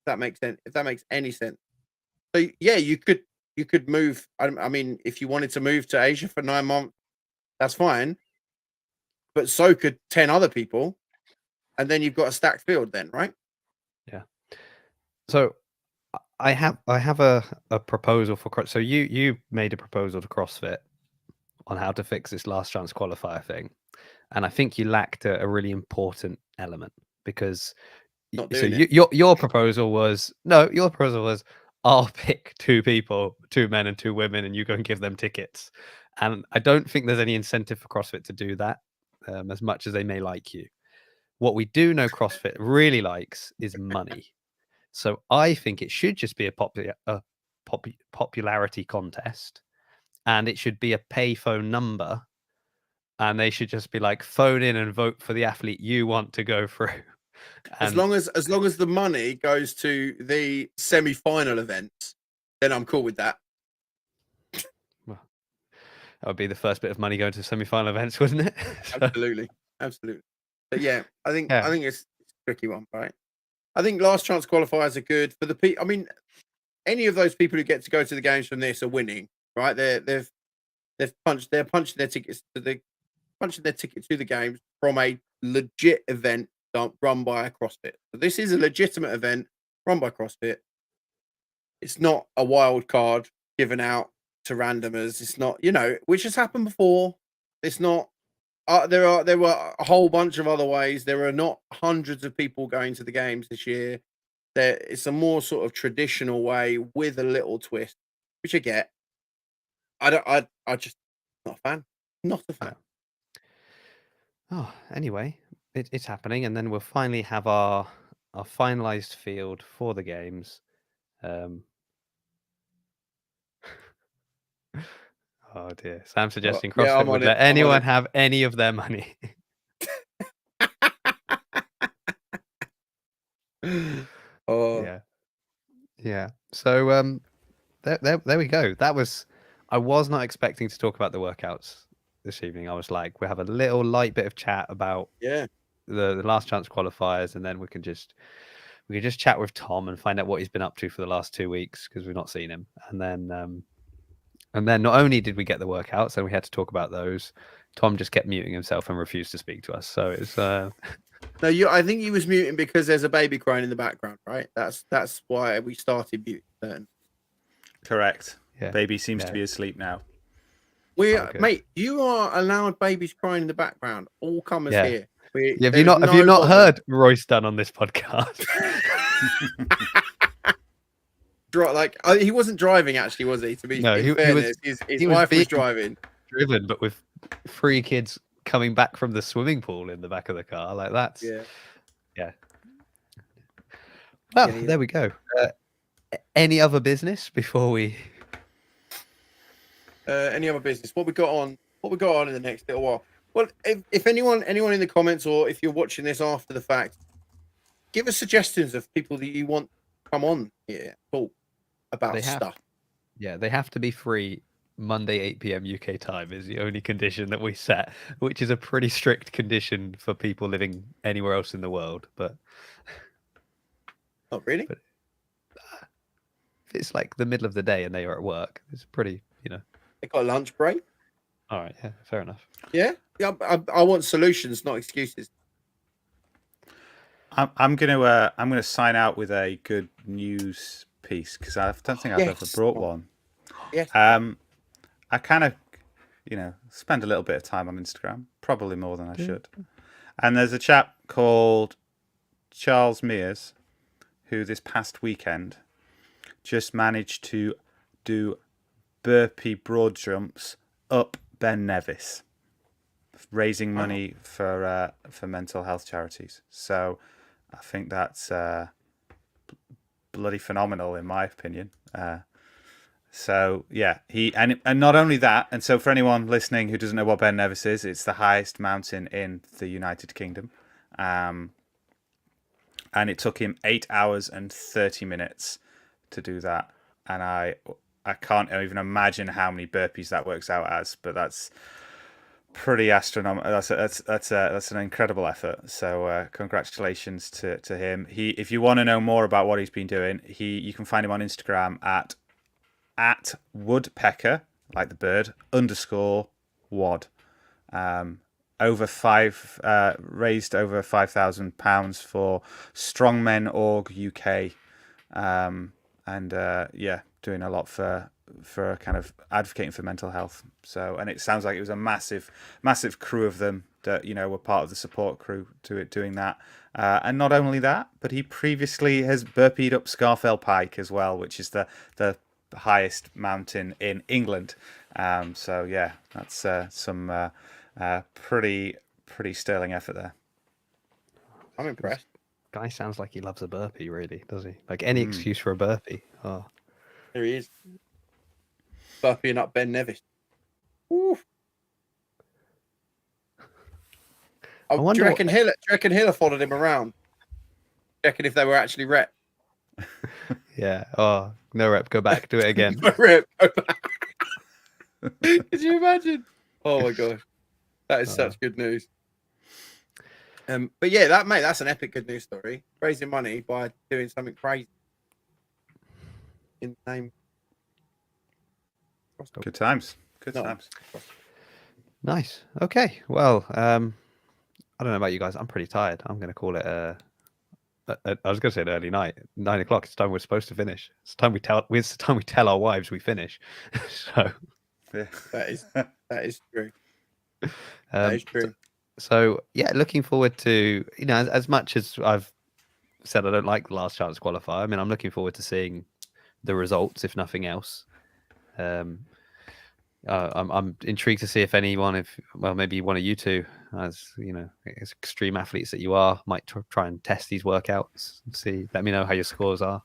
That makes sense. If that makes any sense. So yeah, you could move. I mean, if you wanted to move to Asia for 9 months, that's fine. But so could 10 other people, and then you've got a stacked field, then, right? Yeah. So I have a proposal for. So you made a proposal to CrossFit on how to fix this last chance qualifier thing, and I think you lacked a really important element because your proposal was I'll pick 2 people, 2 men and 2 women, and you go and give them tickets. And I don't think there's any incentive for CrossFit to do that, as much as they may like you. What we do know CrossFit really likes is money. So I think it should just be a popularity contest, and it should be a pay phone number, and they should just be like, phone in and vote for the athlete you want to go through. As long as the money goes to the semi-final events, then I'm cool with that. Well, that would be the first bit of money going to semi-final events, wouldn't it? Absolutely. But yeah, I think it's a tricky one, right? I think last chance qualifiers are good for the people. I mean, any of those people who get to go to the games from this are winning, right? They're punching their tickets to the games from a legit event run by a CrossFit. So this is a legitimate event run by CrossFit. It's not a wild card given out to randomers. It's not, which has happened before. It's not. There were a whole bunch of other ways. There are not hundreds of people going to the games this year. It's a more sort of traditional way with a little twist, which I get. I just not a fan. Not a fan. Oh, anyway, it's happening, and then we'll finally have our finalized field for the games. Oh dear, Sam's suggesting CrossFit would let anyone have any of their money. So there we go. I was not expecting to talk about the workouts this evening. I was like, we'll have a little light bit of chat about the last chance qualifiers, and then we can just chat with Tom and find out what he's been up to for the last 2 weeks, because we've not seen him. And then not only did we get the workouts, and we had to talk about those, Tom just kept muting himself and refused to speak to us. So it's No, I think he was muting because there's a baby crying in the background, right? That's why we started muting. Correct. Yeah. Baby seems to be asleep now. Mate, you are allowed babies crying in the background. All comers here. Have you not heard Royce Dunn on this podcast? Like he wasn't driving, actually, was he? To be fairness, his wife was driving. Driven, but with 3 kids coming back from the swimming pool in the back of the car, like that's yeah. Well, there we go. Any other business before we? Any other business? What we got on in the next little while? Well, if anyone in the comments, or if you're watching this after the fact, give us suggestions of people that you want to come on here talk about stuff. Yeah, they have to be free Monday 8 p.m. UK time is the only condition that we set, which is a pretty strict condition for people living anywhere else in the world. But not really. But if it's like the middle of the day and they are at work, it's pretty, They got a lunch break. All right, yeah, fair enough. Yeah, I want solutions, not excuses. I'm gonna sign out with a good news piece, because I don't think I've ever brought one. Yes. I kind of, spend a little bit of time on Instagram, probably more than I should. And there's a chap called Charles Mears, who this past weekend just managed to do burpee broad jumps up Ben Nevis, raising money for mental health charities. So I think that's bloody phenomenal, in my opinion. So yeah, and not only that, and so for anyone listening who doesn't know what Ben Nevis is, it's the highest mountain in the United Kingdom, and it took him 8 hours and 30 minutes to do that. And I can't even imagine how many burpees that works out as, but that's pretty astronomical. That's an incredible effort. So congratulations to him. If you want to know more about what he's been doing, you can find him on Instagram at woodpecker, like the bird, _wad. Raised over £5,000 for Strongmen.org UK, doing a lot for kind of advocating for mental health. So, and it sounds like it was a massive crew of them that were part of the support crew to it doing that. And not only that, but he previously has burpeed up Scafell Pike as well, which is the highest mountain in England. So yeah, that's some pretty sterling effort there. I'm impressed. Guy sounds like he loves a burpee, really, does he? Like any excuse for a burpee. Oh, there he is, burpeeing up Ben Nevis. Ooh. Do you reckon Hiller followed him around? Do you reckon if they were actually rep? Yeah. Oh, no rep. Go back. Do it again. No rep. Go back. Could you imagine? Oh my gosh, that is such good news. But yeah, that's an epic good news story. Raising money by doing something crazy in the name. Good times. Good times. Nice. Okay. Well, I don't know about you guys. I'm pretty tired. I'm going to call it I was going to say an early night, 9 o'clock. It's time we're supposed to finish. It's time we tell our wives we finish. So yeah. That is true. That is true. So yeah, looking forward to, as much as I've said I don't like the last chance qualifier, I mean, I'm looking forward to seeing the results, if nothing else. I'm intrigued to see if anyone, maybe one of you two, as as extreme athletes that you are, might try and test these workouts and see. Let me know how your scores are.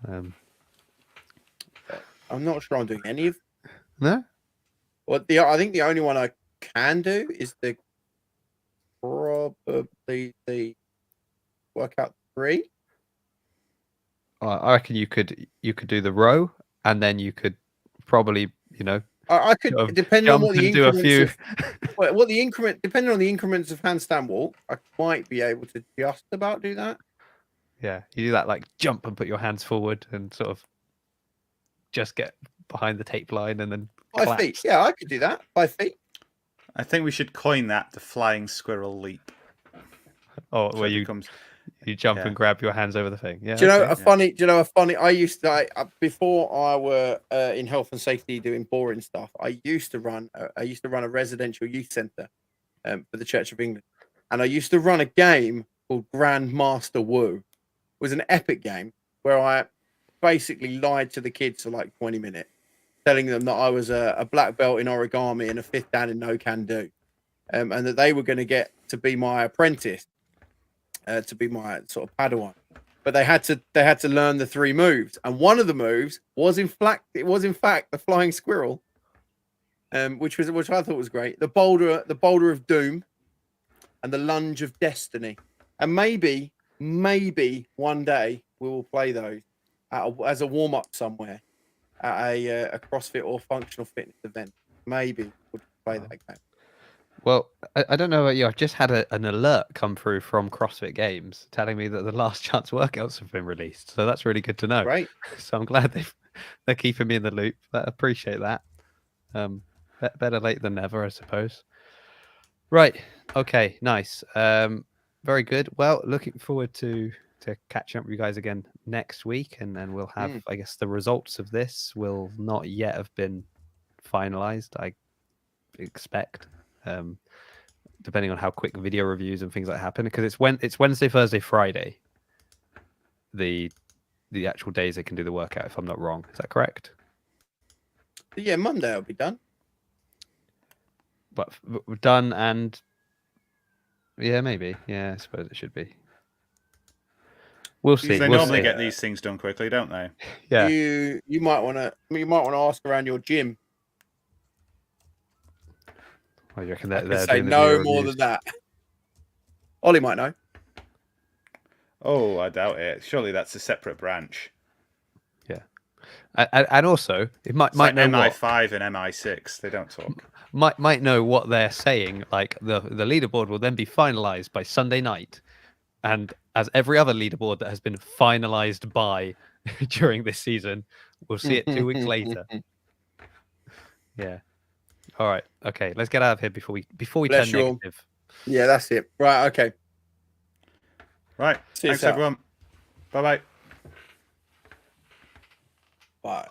I'm not sure I'm doing any of. No. Well, I think the only one I can do is probably the workout 3. I reckon you could do the row, and then you could probably, I could, sort of depending on jump what the and do a increments few. of what the increment, depending on the increments of handstand walk, I might be able to just about do that. Yeah, you do that like jump and put your hands forward and sort of just get behind the tape line and then 5 collapse. feet. Yeah, I could do that. 5 feet. I think we should coin that the flying squirrel leap. Oh, So where it you becomes jump yeah. and grab your hands over the thing. Yeah. Do you know okay. a funny? Do you know a funny? I used to before I were in health and safety doing boring stuff. I used to run. I used to run a residential youth centre for the Church of England, and I used to run a game called Grandmaster Woo. It was an epic game where I basically lied to the kids for like 20 minutes, telling them that I was a black belt in origami and a 5th dan in no can do, and that they were going to get to be my apprentice, to be my sort of Padawan. But they had to learn the 3 moves, and one of the moves was in fact the flying squirrel, which I thought was great. The boulder of doom, and the lunge of destiny. And maybe one day we will play those as a warm up somewhere at a CrossFit or functional fitness event. Maybe we'll play that game. Well, I don't know about you. I've just had an alert come through from CrossFit Games telling me that the last chance workouts have been released. So that's really good to know. Right. So I'm glad they're keeping me in the loop. I appreciate that. Better late than never, I suppose. Right. Okay. Nice. Very good. Well, looking forward to catching up with you guys again next week, and then we'll have, I guess, the results of this will not yet have been finalized. I expect. Depending on how quick video reviews and things like that happen, because it's Wednesday, Thursday, Friday. The actual days they can do the workout, if I'm not wrong. Is that correct? Yeah, Monday will be done. But done and yeah, maybe. Yeah, I suppose it should be. We'll see. They we'll normally see. get these things done quickly, don't they? Yeah. You might want to ask around your gym. Well, you reckon I they're can say doing the no video more reviews? than that. Ollie might know. Oh, I doubt it. Surely that's a separate branch. Yeah, and also it might like know MI5 and MI6. They don't talk. Might know what they're saying. Like the leaderboard will then be finalized by Sunday night, and as every other leaderboard that has been finalized by during this season, we'll see it 2 weeks later. Yeah. All right. Okay. Let's get out of here before we Bless turn you all. negative. Yeah, that's it. Right. Okay. Right. See you Thanks, out. everyone. Bye-bye. Bye.